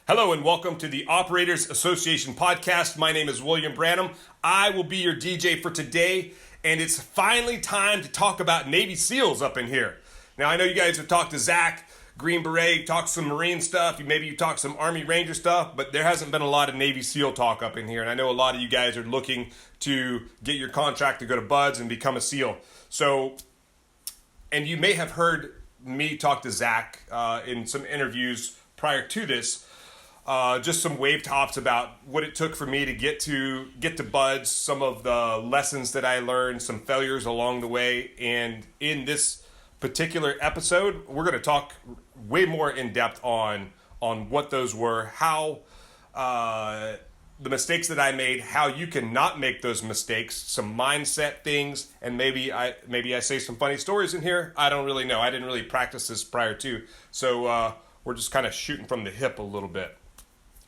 Hello and welcome to the Operators Association podcast. My name is William Branham. I will be your DJ for today, and it's finally time to talk about Navy SEALs up in here. Now, I know you guys have talked to Zach, Green Beret, talked some Marine stuff, maybe you talked some Army Ranger stuff, but there hasn't been a lot of Navy SEAL talk up in here, and I know a lot of you guys are looking to get your contract to go to BUD/S and become a SEAL. So, and you may have heard me talk to Zach in some interviews prior to this. Just some wave tops about what it took for me to get to BUD/S, some of the lessons that I learned, some failures along the way. And in this particular episode, we're going to talk way more in depth on what those were, how the mistakes that I made, how you can not make those mistakes, some mindset things, and maybe I say some funny stories in here. I don't really know. I didn't really practice this prior to, so we're just kind of shooting from the hip a little bit.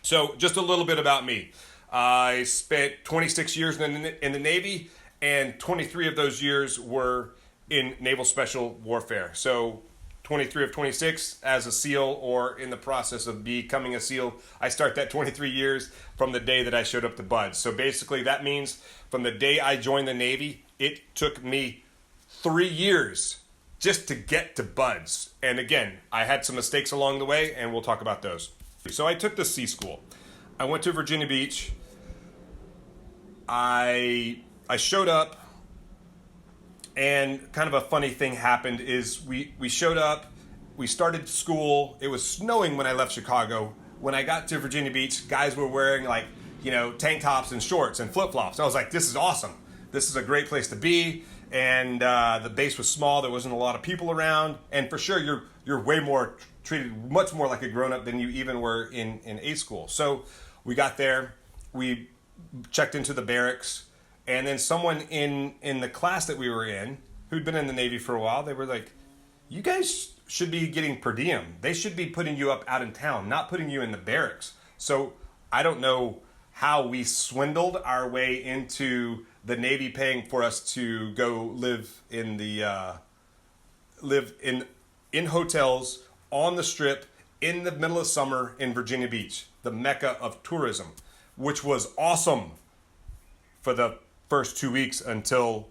So just a little bit about me. I spent 26 years in the Navy, and 23 of those years were in Naval Special Warfare. So 23 of 26 as a SEAL or in the process of becoming a SEAL. I start that 23 years from the day that I showed up to BUD/S. So basically that means from the day I joined the Navy, it took me 3 years just to get to BUD/S. And again, I had some mistakes along the way, and we'll talk about those. So I took the C school. I went to Virginia Beach. I showed up, and kind of a funny thing happened is we showed up, we started school. It was snowing when I left Chicago. When I got to Virginia Beach, guys were wearing tank tops and shorts and flip-flops. I was like, this is awesome. This is a great place to be. And the base was small. There wasn't a lot of people around. And for sure, you're way more treated much more like a grown-up than you even were in A school. So we got there, we checked into the barracks, and then someone in the class that we were in, who'd been in the Navy for a while, they were like, you guys should be getting per diem. They should be putting you up out in town, not putting you in the barracks. So I don't know how we swindled our way into the Navy paying for us to go live in hotels on the Strip in the middle of summer in Virginia Beach, the mecca of tourism, which was awesome for the first 2 weeks until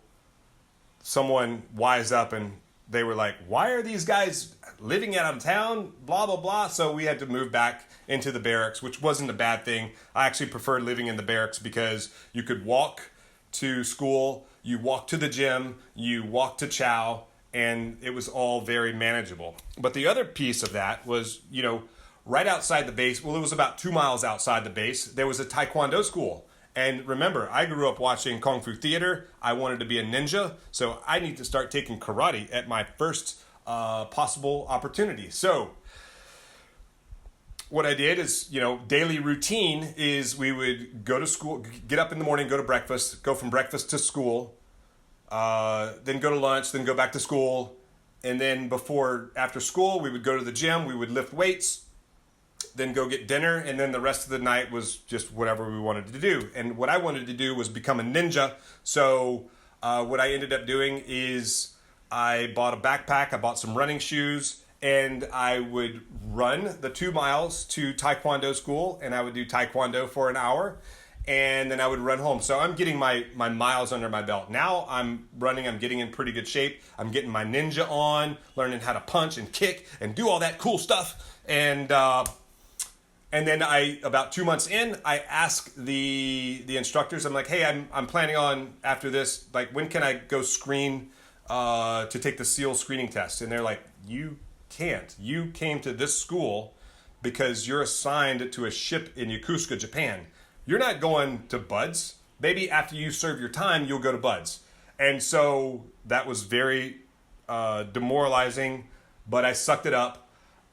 someone wised up and they were like, why are these guys living out of town? Blah, blah, blah. So we had to move back into the barracks, which wasn't a bad thing. I actually preferred living in the barracks because you could walk to school, you walk to the gym, you walk to chow, and it was all very manageable. But the other piece of that was, right outside the base, well, it was about 2 miles outside the base, there was a Taekwondo school. And remember, I grew up watching Kung Fu theater. I wanted to be a ninja, so I need to start taking karate at my first possible opportunity. So what I did is, daily routine is we would go to school, get up in the morning, go to breakfast, go from breakfast to school, then go to lunch, then go back to school. And then after school, we would go to the gym, we would lift weights, then go get dinner, and then the rest of the night was just whatever we wanted to do. And what I wanted to do was become a ninja. So what I ended up doing is I bought a backpack, I bought some running shoes, and I would run the 2 miles to Taekwondo school, and I would do Taekwondo for an hour, and then I would run home. So I'm getting my miles under my belt. Now I'm running, I'm getting in pretty good shape. I'm getting my ninja on, learning how to punch and kick and do all that cool stuff. And then about 2 months in, I asked the instructors, I'm like, hey, I'm planning on, after this, when can I go screen to take the SEAL screening test? And they're like, you can't. You came to this school because you're assigned to a ship in Yokosuka, Japan. You're not going to BUD/S. Maybe after you serve your time, you'll go to BUD/S. And so that was very demoralizing, but I sucked it up.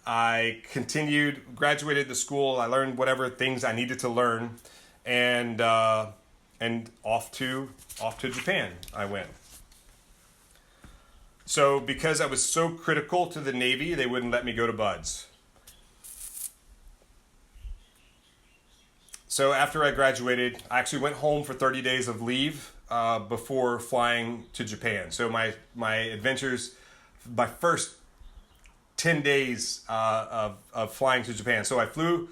I continued, graduated the school. I learned whatever things I needed to learn, and off to Japan I went. So because I was so critical to the Navy, they wouldn't let me go to BUD/S. So after I graduated, I actually went home for 30 days of leave before flying to Japan. So my adventures, my first 10 days of flying to Japan. So I flew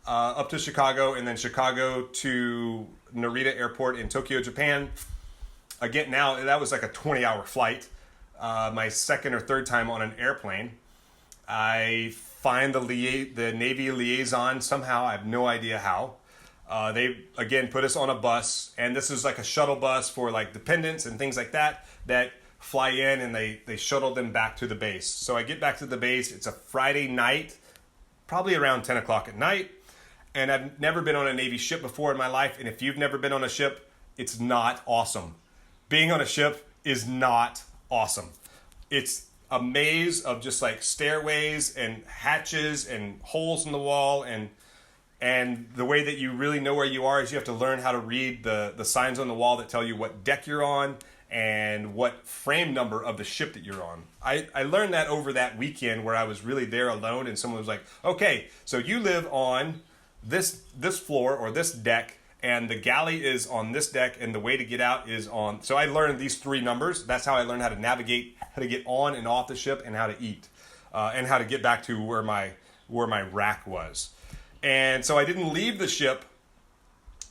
up to Chicago, and then Chicago to Narita Airport in Tokyo, Japan. Again, now that was like a 20-hour flight. My second or third time on an airplane. I find the Navy liaison somehow. I have no idea how. They, again, put us on a bus, and this is like a shuttle bus for like dependents and things like that fly in, and they shuttle them back to the base. So I get back to the base. It's a Friday night, probably around 10 o'clock at night, and I've never been on a Navy ship before in my life, and if you've never been on a ship, it's not awesome. Being on a ship is not awesome. It's a maze of just like stairways and hatches and holes in the wall, and the way that you really know where you are is you have to learn how to read the signs on the wall that tell you what deck you're on and what frame number of the ship that you're on. I learned that over that weekend where I was really there alone, and someone was like, okay, so you live on this floor or this deck, and the galley is on this deck, and the way to get out is on. So I learned these three numbers. That's how I learned how to navigate, how to get on and off the ship, and how to eat, and how to get back to where my rack was. And so I didn't leave the ship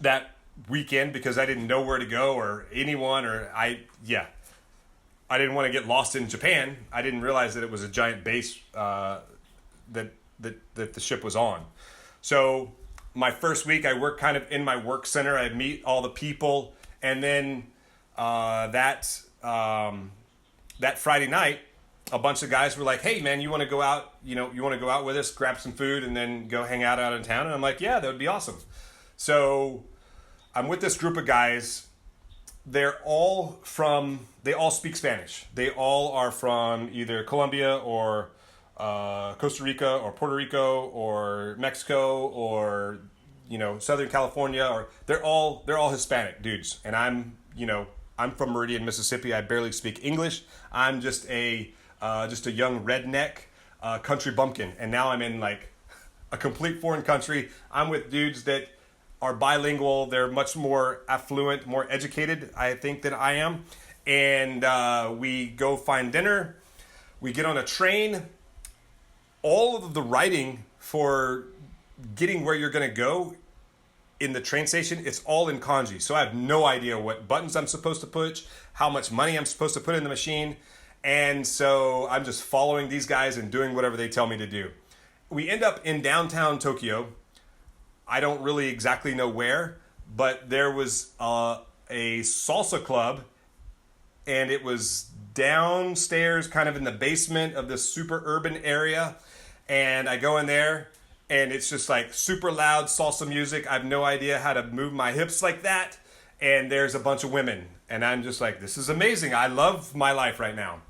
that weekend because I didn't know where to go or anyone, or I didn't want to get lost in Japan. I didn't realize that it was a giant base that the ship was on. So my first week, I work kind of in my work center. I meet all the people, and then that Friday night, a bunch of guys were like, "Hey, man, you want to go out? You want to go out with us, grab some food, and then go hang out in town?" And I'm like, "Yeah, that would be awesome." So I'm with this group of guys. They all speak Spanish. They all are from either Colombia or Costa Rica or Puerto Rico or Mexico or Southern California, or they're all Hispanic dudes. And I'm from Meridian, Mississippi. I barely speak English. I'm just a young redneck country bumpkin, and now I'm in like a complete foreign country. I'm with dudes that are bilingual. They're much more affluent, more educated, I think, than I am. And we go find dinner. We get on a train. All of the writing for getting where you're going to go in the train station, it's all in kanji. So I have no idea what buttons I'm supposed to push, how much money I'm supposed to put in the machine. And so I'm just following these guys and doing whatever they tell me to do. We end up in downtown Tokyo. I don't really exactly know where, but there was a salsa club, and it was downstairs, kind of in the basement of this super urban area. And I go in there, and it's just like super loud salsa music. I have no idea how to move my hips like that. And there's a bunch of women, and I'm just like, this is amazing. I love my life right now.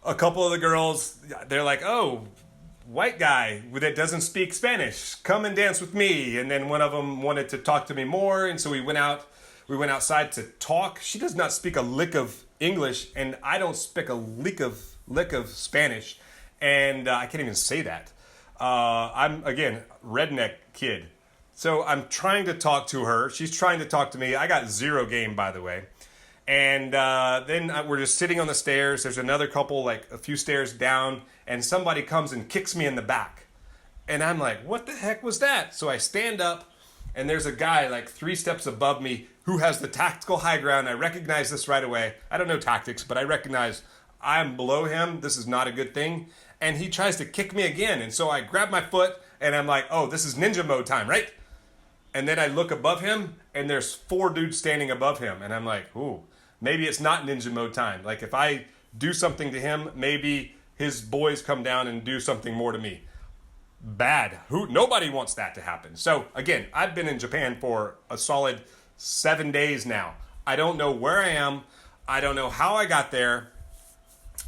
A couple of the girls, they're like, oh, white guy that doesn't speak Spanish, come and dance with me. And then one of them wanted to talk to me more, and so we went outside to talk. She does not speak a lick of English, and I don't speak a lick of Spanish, and I can't even say that. I'm, again, redneck kid. So I'm trying to talk to her. She's trying to talk to me. I got zero game, by the way. And then we're just sitting on the stairs. There's another couple like a few stairs down, and somebody comes and kicks me in the back. And I'm like, what the heck was that? So I stand up, and there's a guy like 3 steps above me who has the tactical high ground. I recognize this right away. I don't know tactics, but I recognize I'm below him. This is not a good thing. And he tries to kick me again. And so I grab my foot, and I'm like, oh, this is ninja mode time, right? And then I look above him, and there's 4 dudes standing above him. And I'm like, ooh, maybe it's not ninja mode time. Like if I do something to him, maybe his boys come down and do something more to me. Bad. Nobody wants that to happen. So again, I've been in Japan for a solid 7 days now. I don't know where I am. I don't know how I got there.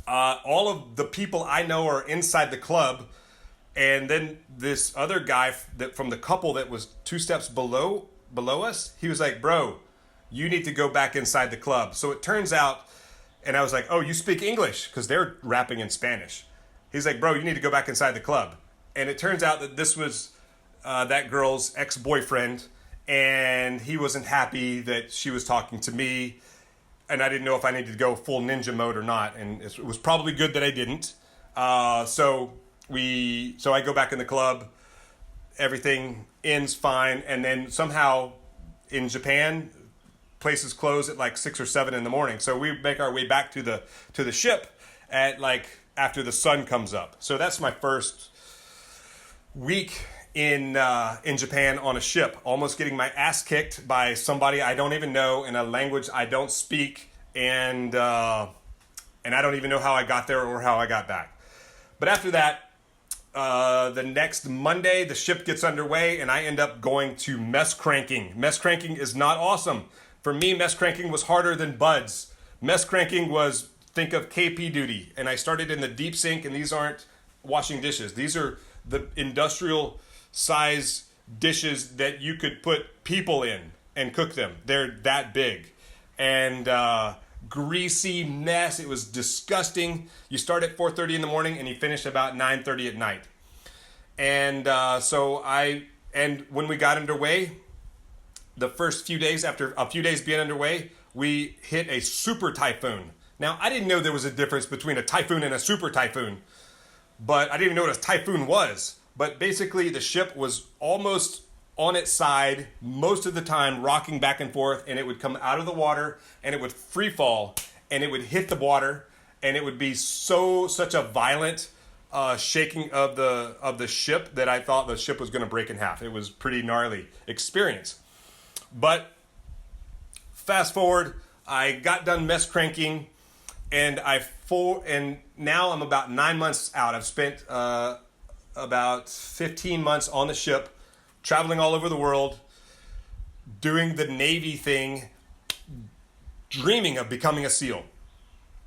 All of the people I know are inside the club. And then this other guy from the couple that was 2 steps below us, he was like, bro, you need to go back inside the club. So it turns out, and I was like, oh, you speak English? Because they're rapping in Spanish. He's like, bro, you need to go back inside the club. And it turns out that this was that girl's ex-boyfriend, and he wasn't happy that she was talking to me, and I didn't know if I needed to go full ninja mode or not, and it was probably good that I didn't. So I go back in the club. everything ends fine, and then somehow in Japan, places close at like 6 or 7 in the morning. So we make our way back to the ship at like after the sun comes up. So that's my first week in Japan on a ship, almost getting my ass kicked by somebody I don't even know in a language I don't speak, and I don't even know how I got there or how I got back. But after that, the next Monday, the ship gets underway, and I end up going to mess cranking. Mess cranking is not awesome. For me, mess cranking was harder than buds. Mess cranking was, think of KP duty, and I started in the deep sink, and these aren't washing dishes. These are the industrial size dishes that you could put people in and cook them. They're that big. And greasy mess. It was disgusting. You start at 4:30 in the morning and you finish about 9:30 at night. And and when we got underway, the first few days, after a few days being underway, we hit a super typhoon. Now, I didn't know there was a difference between a typhoon and a super typhoon, but I didn't even know what a typhoon was. But basically, the ship was almost on its side most of the time, rocking back and forth, and it would come out of the water, and it would free fall, and it would hit the water, and it would be such a violent shaking of the ship that I thought the ship was going to break in half. It was pretty gnarly experience. But fast forward, I got done mess cranking, and now I'm about 9 months out. I've spent about 15 months on the ship, traveling all over the world, doing the Navy thing, dreaming of becoming a SEAL.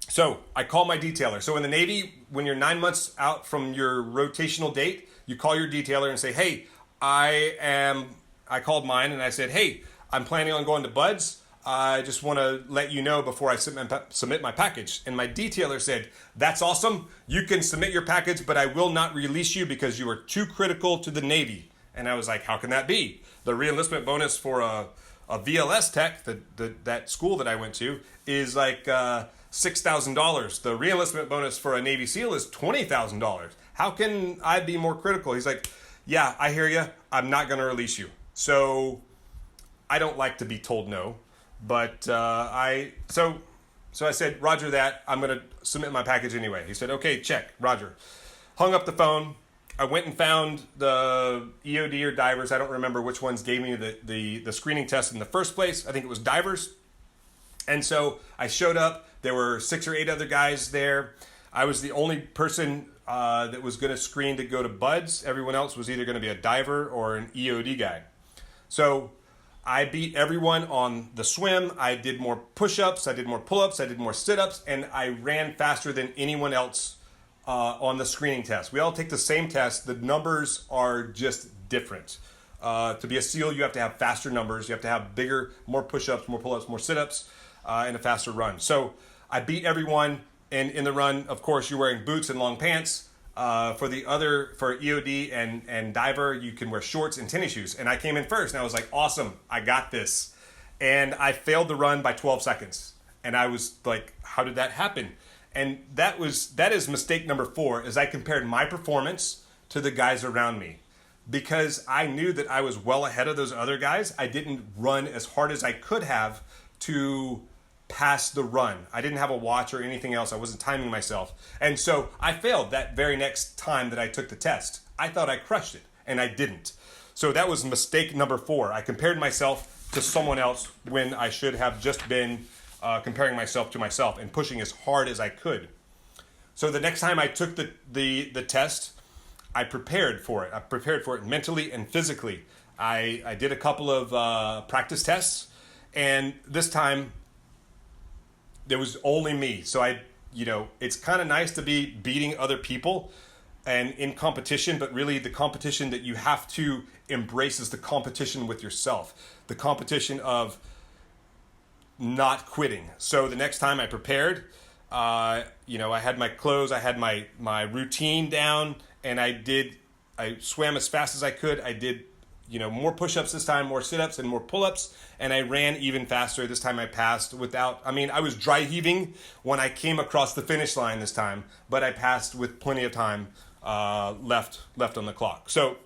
So I call my detailer. So in the Navy, when you're 9 months out from your rotational date, you call your detailer and say, hey, I called mine and I said, hey, I'm planning on going to Buds. I just want to let you know before I submit my package. And my detailer said, that's awesome. You can submit your package, but I will not release you because you are too critical to the Navy. And I was like, how can that be? The reenlistment bonus for a VLS tech, that school that I went to, is like $6,000. The reenlistment bonus for a Navy SEAL is $20,000. How can I be more critical? He's like, yeah, I hear you. I'm not going to release you. So I don't like to be told no, but so I said, Roger that. I'm going to submit my package anyway. He said, okay, check, Roger. Hung up the phone. I went and found the EOD or divers. I don't remember which ones gave me the screening test in the first place. I think it was divers. And so I showed up. There were 6 or 8 other guys there. I was the only person that was going to screen to go to Buds. Everyone else was either going to be a diver or an EOD guy. So I beat everyone on the swim. I did more push-ups. I did more pull-ups. I did more sit-ups. And I ran faster than anyone else on the screening test. We all take the same test. The numbers are just different. To be a SEAL, you have to have faster numbers. You have to have bigger, more push-ups, more pull-ups, more sit-ups, and a faster run. So I beat everyone. And in the run, of course, you're wearing boots and long pants. For EOD and diver, you can wear shorts and tennis shoes. And I came in first, and I was like, awesome, I got this. And I failed the run by 12 seconds. And I was like, how did that happen? And that is mistake number 4, is I compared my performance to the guys around me. Because I knew that I was well ahead of those other guys, I didn't run as hard as I could have to pass the run. I didn't have a watch or anything else. I wasn't timing myself. And so I failed that very next time that I took the test. I thought I crushed it, and I didn't. So that was mistake number 4. I compared myself to someone else when I should have just been comparing myself to myself and pushing as hard as I could. So the next time I took the test, I prepared for it. I prepared for it mentally and physically. I did a couple of practice tests, and this time there was only me. So it's kind of nice to be beating other people and in competition, but really the competition that you have to embrace is the competition with yourself, the competition of not quitting. So the next time I prepared, I had my clothes, I had my routine down, and I swam as fast as I could. I did more push-ups this time, more sit-ups and more pull-ups, and I ran even faster. This time I passed I was dry heaving when I came across the finish line this time, but I passed with plenty of time left on the clock. So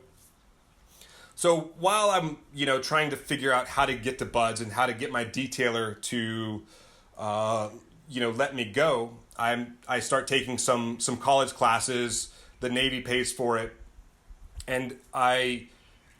So while I'm, trying to figure out how to get to buds and how to get my detailer to, let me go, I start taking some college classes. The Navy pays for it, and I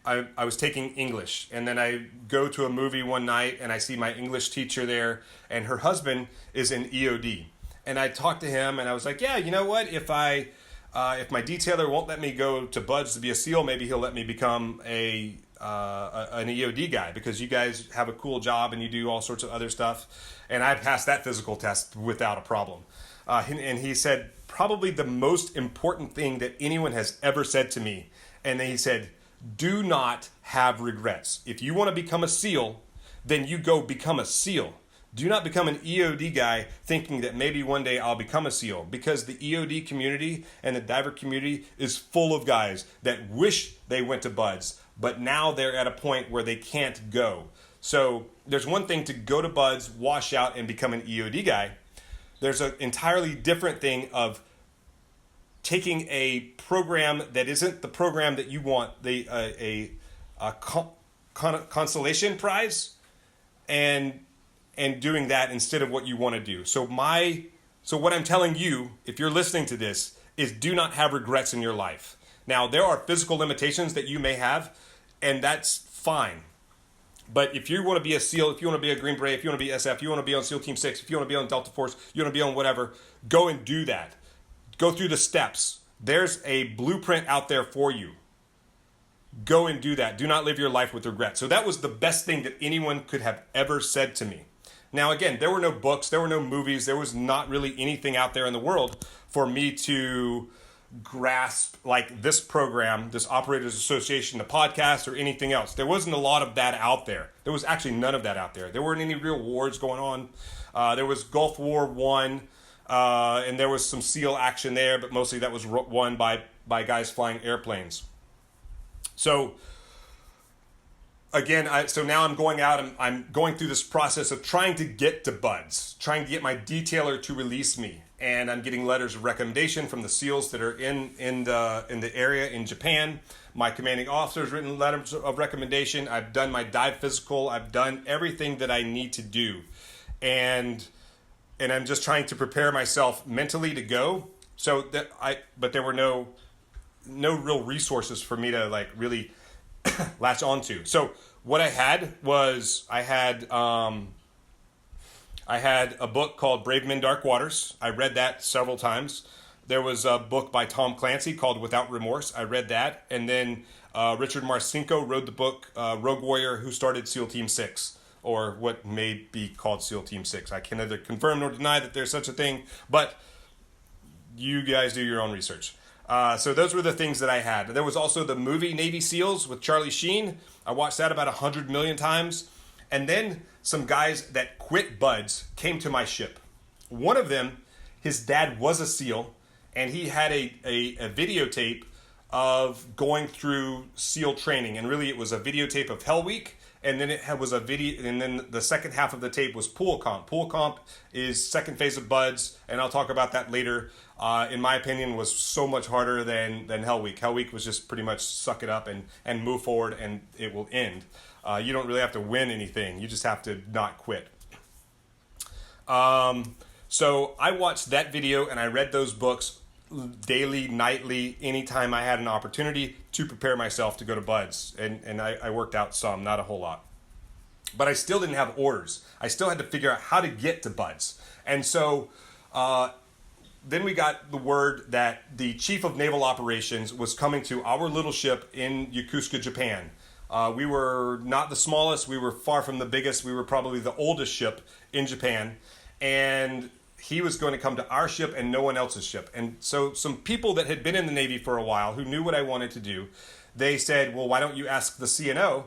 was taking English, and then I go to a movie one night, and I see my English teacher there, and her husband is in EOD, and I talked to him, and I was like, yeah, you know what? If my detailer won't let me go to buds to be a SEAL, maybe he'll let me become an EOD guy, because you guys have a cool job and you do all sorts of other stuff. And I passed that physical test without a problem. And he said, probably the most important thing that anyone has ever said to me. And then he said, do not have regrets. If you want to become a SEAL, then you go become a SEAL. Do not become an EOD guy thinking that maybe one day I'll become a SEAL, because the EOD community and the diver community is full of guys that wish they went to buds, but now they're at a point where they can't go. So there's one thing to go to buds, wash out, and become an EOD guy. There's an entirely different thing of taking a program that isn't the program that you want, a consolation prize, and doing that instead of what you want to do. So what I'm telling you, if you're listening to this, is do not have regrets in your life. Now, there are physical limitations that you may have, and that's fine. But if you want to be a SEAL, if you want to be a Green Beret, if you want to be SF, if you want to be on SEAL Team 6, if you want to be on Delta Force, you want to be on whatever, go and do that. Go through the steps. There's a blueprint out there for you. Go and do that. Do not live your life with regret. So that was the best thing that anyone could have ever said to me. Now, again, there were no books, there were no movies, there was not really anything out there in the world for me to grasp like this program, this Operators Association, the podcast, or anything else. There wasn't a lot of that out there. There was actually none of that out there. There weren't any real wars going on. There was Gulf War I, and there was some SEAL action there, but mostly that was won by guys flying airplanes. So again, so now I'm going out and I'm going through this process of trying to get to buds, trying to get my detailer to release me. And I'm getting letters of recommendation from the SEALs that are in the area in Japan. My commanding officer's written letters of recommendation. I've done my dive physical. I've done everything that I need to do. And I'm just trying to prepare myself mentally to go. But there were no real resources for me to like really latch onto. So what I had was I had a book called Brave Men, Dark Waters. I read that several times. There was a book by Tom Clancy called Without Remorse. I read that. And then Richard Marcinko wrote the book Rogue Warrior, Who Started SEAL Team 6, or what may be called SEAL Team 6. I can neither confirm nor deny that there's such a thing, but you guys do your own research. So those were the things that I had. There was also the movie Navy SEALs with Charlie Sheen. I watched that about 100 million times. And then some guys that quit buds came to my ship. One of them, his dad was a SEAL, and he had a videotape of going through SEAL training. And really it was a videotape of Hell Week, and then it was a video, and then the second half of the tape was Pool Comp. Pool Comp is second phase of buds, and I'll talk about that later. In my opinion, was so much harder than Hell Week. Hell Week was just pretty much suck it up and move forward, and it will end. You don't really have to win anything. You just have to not quit. So I watched that video and I read those books daily, nightly, anytime I had an opportunity to prepare myself to go to buds. And I worked out some, not a whole lot. But I still didn't have orders. I still had to figure out how to get to buds. And so then we got the word that the chief of naval operations was coming to our little ship in Yokosuka, Japan. We were not the smallest. We were far from the biggest. We were probably the oldest ship in Japan. And he was going to come to our ship and no one else's ship. And so some people that had been in the Navy for a while who knew what I wanted to do, they said, well, why don't you ask the CNO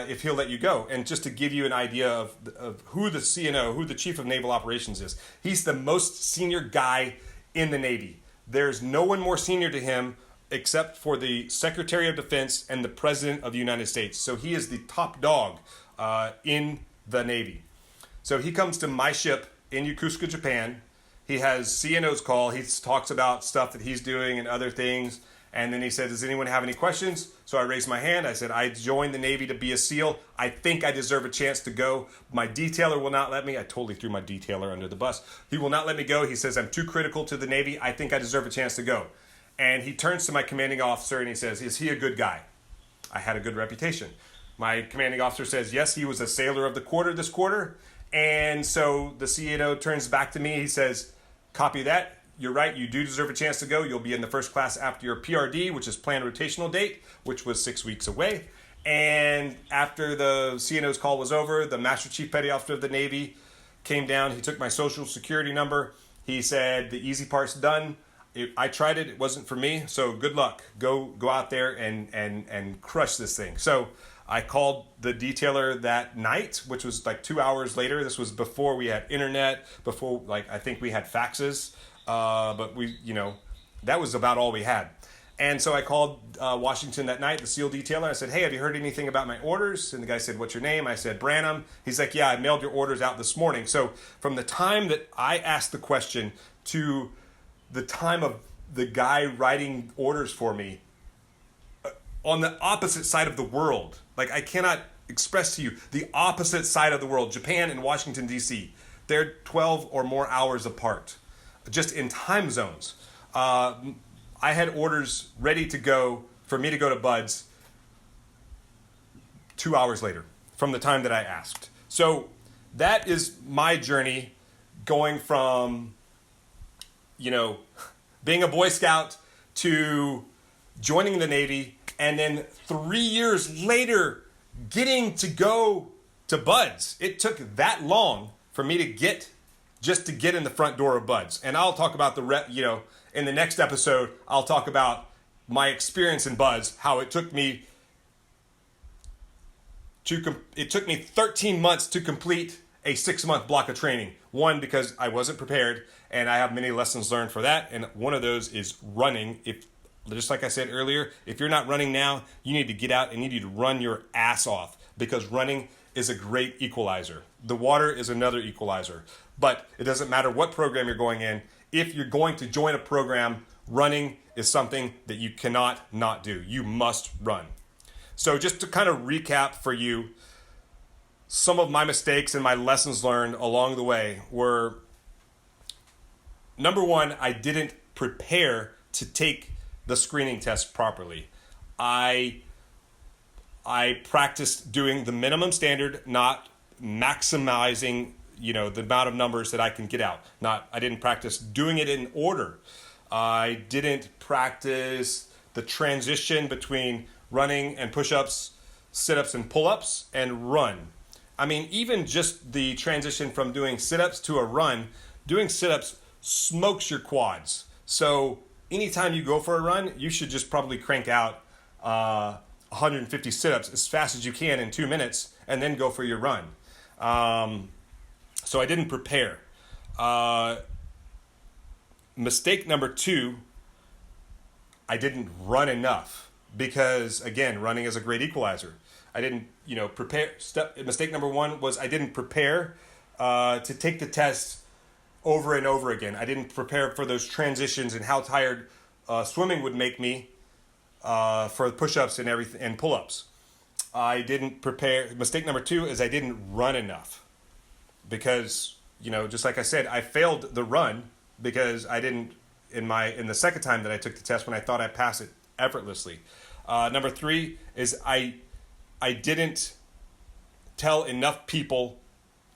if he'll let you go? And just to give you an idea of who the CNO, who the Chief of Naval Operations is, he's the most senior guy in the Navy. There's no one more senior to him except for the Secretary of Defense and the President of the United States. So he is the top dog in the Navy. So he comes to my ship in Yokosuka, Japan. He has CNO's call. He talks about stuff that he's doing and other things. And then he said, does anyone have any questions? So I raised my hand. I said, I joined the Navy to be a SEAL. I think I deserve a chance to go. My detailer will not let me. I totally threw my detailer under the bus. He will not let me go. He says, I'm too critical to the Navy. I think I deserve a chance to go. And he turns to my commanding officer and he says, is he a good guy? I had a good reputation. My commanding officer says, yes, he was a sailor of the quarter this quarter. And so the CNO turns back to me. He says, copy that. You're right. You do deserve a chance to go. You'll be in the first class after your PRD, which is planned rotational date, which was 6 weeks away. And after the CNO's call was over, the Master Chief Petty Officer of the Navy came down. He took my social security number. He said, the easy part's done. I tried it. It wasn't for me. So good luck. Go out there and crush this thing. So I called the detailer that night, which was like 2 hours later. This was before we had internet, before I think we had faxes. But that was about all we had. And so I called Washington that night, the SEAL detailer. I said, hey, have you heard anything about my orders? And the guy said, what's your name? I said, Branham. He's like, yeah, I mailed your orders out this morning. So from the time that I asked the question to the time of the guy writing orders for me, on the opposite side of the world, I cannot express to you the opposite side of the world, Japan and Washington, D.C., they're 12 or more hours apart, just in time zones. I had orders ready to go for me to go to Buds 2 hours later from the time that I asked. So that is my journey going from, being a Boy Scout to joining the Navy, and then 3 years later getting to go to Buds. It took that long for me to get in the front door of Buds. And I'll talk about in the next episode, I'll talk about my experience in Buds, how it took me 13 months to complete a 6-month block of training. One, because I wasn't prepared, and I have many lessons learned for that. And one of those is running. Just like I said earlier, if you're not running now, you need to get out and you need to run your ass off, because running is a great equalizer. The water is another equalizer. But it doesn't matter what program you're going in. If you're going to join a program, running is something that you cannot not do. You must run. So just to kind of recap for you, some of my mistakes and my lessons learned along the way were, number one, I didn't prepare to take the screening test properly. I practiced doing the minimum standard, not maximizing, the amount of numbers that I can get out. I didn't practice doing it in order. I didn't practice the transition between running and push-ups, sit-ups and pull-ups, and run. I mean, even just the transition from doing sit-ups to a run, doing sit-ups smokes your quads. So anytime you go for a run, you should just probably crank out 150 sit-ups as fast as you can in 2 minutes, and then go for your run. So I didn't prepare. Mistake number 2, I didn't run enough, because again, running is a great equalizer. I didn't, prepare. Mistake number 1 was I didn't prepare to take the test over and over again. I didn't prepare for those transitions and how tired swimming would make me for push-ups and everything and pull-ups. I didn't prepare. Mistake number 2 is I didn't run enough, because just like I said, I failed the run because I didn't in the second time that I took the test when I thought I passed it effortlessly. Number 3 is I didn't tell enough people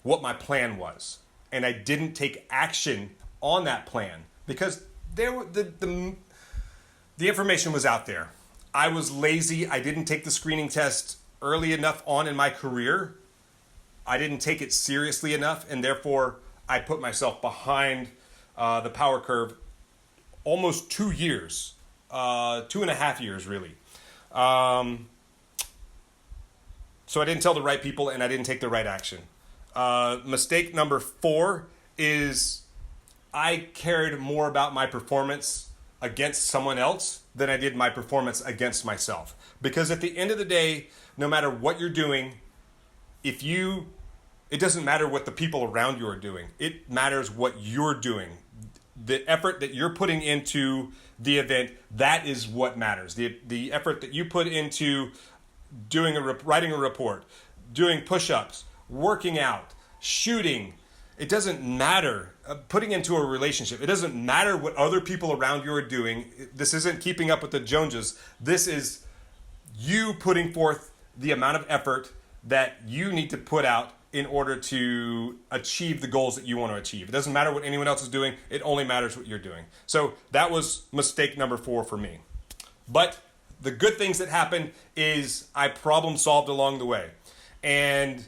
what my plan was, and I didn't take action on that plan because the information was out there. I was lazy. I didn't take the screening test early enough on in my career. I didn't take it seriously enough, and therefore I put myself behind the power curve almost 2 years, 2.5 years really. So I didn't tell the right people, and I didn't take the right action. Mistake number 4 is I cared more about my performance against someone else than I did my performance against myself. Because at the end of the day, no matter what you're doing, it doesn't matter what the people around you are doing. It matters what you're doing. the effort that you're putting into the event, that is what matters. The effort that you put into writing a report, doing push-ups, working out, shooting. It doesn't matter. Putting into a relationship. It doesn't matter what other people around you are doing. This isn't keeping up with the Joneses. This is you putting forth the amount of effort that you need to put out in order to achieve the goals that you want to achieve. It doesn't matter what anyone else is doing. It only matters what you're doing. So that was mistake number 4 for me. But the good things that happened is I problem solved along the way. And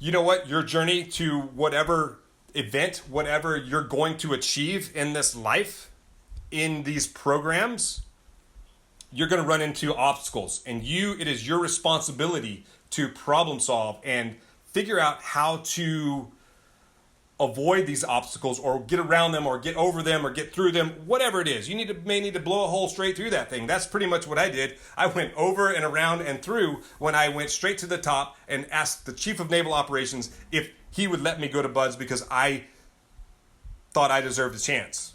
you know what? Your journey to whatever event, whatever you're going to achieve in this life, in these programs, you're going to run into obstacles. And it is your responsibility to problem solve and figure out how to avoid these obstacles or get around them or get over them or get through them, whatever it is. You may need to blow a hole straight through that thing. That's pretty much what I did. I went over and around and through when I went straight to the top and asked the Chief of Naval Operations if he would let me go to BUD/S because I thought I deserved a chance.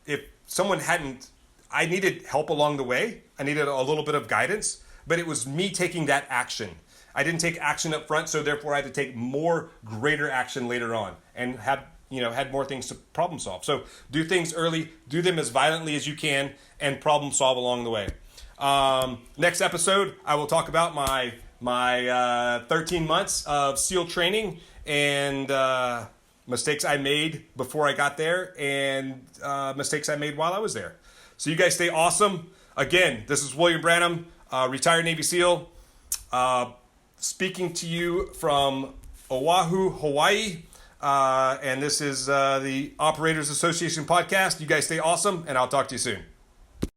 If someone hadn't, I needed help along the way. I needed a little bit of guidance, but it was me taking that action. I didn't take action up front, so therefore I had to take more greater action later on and had more things to problem solve. So do things early, do them as violently as you can, and problem solve along the way. Next episode, I will talk about my 13 months of SEAL training and mistakes I made before I got there and mistakes I made while I was there. So you guys stay awesome. Again, this is William Branham, retired Navy SEAL. Speaking to you from Oahu, Hawaii, and this is the Operators Association podcast. You guys stay awesome, and I'll talk to you soon.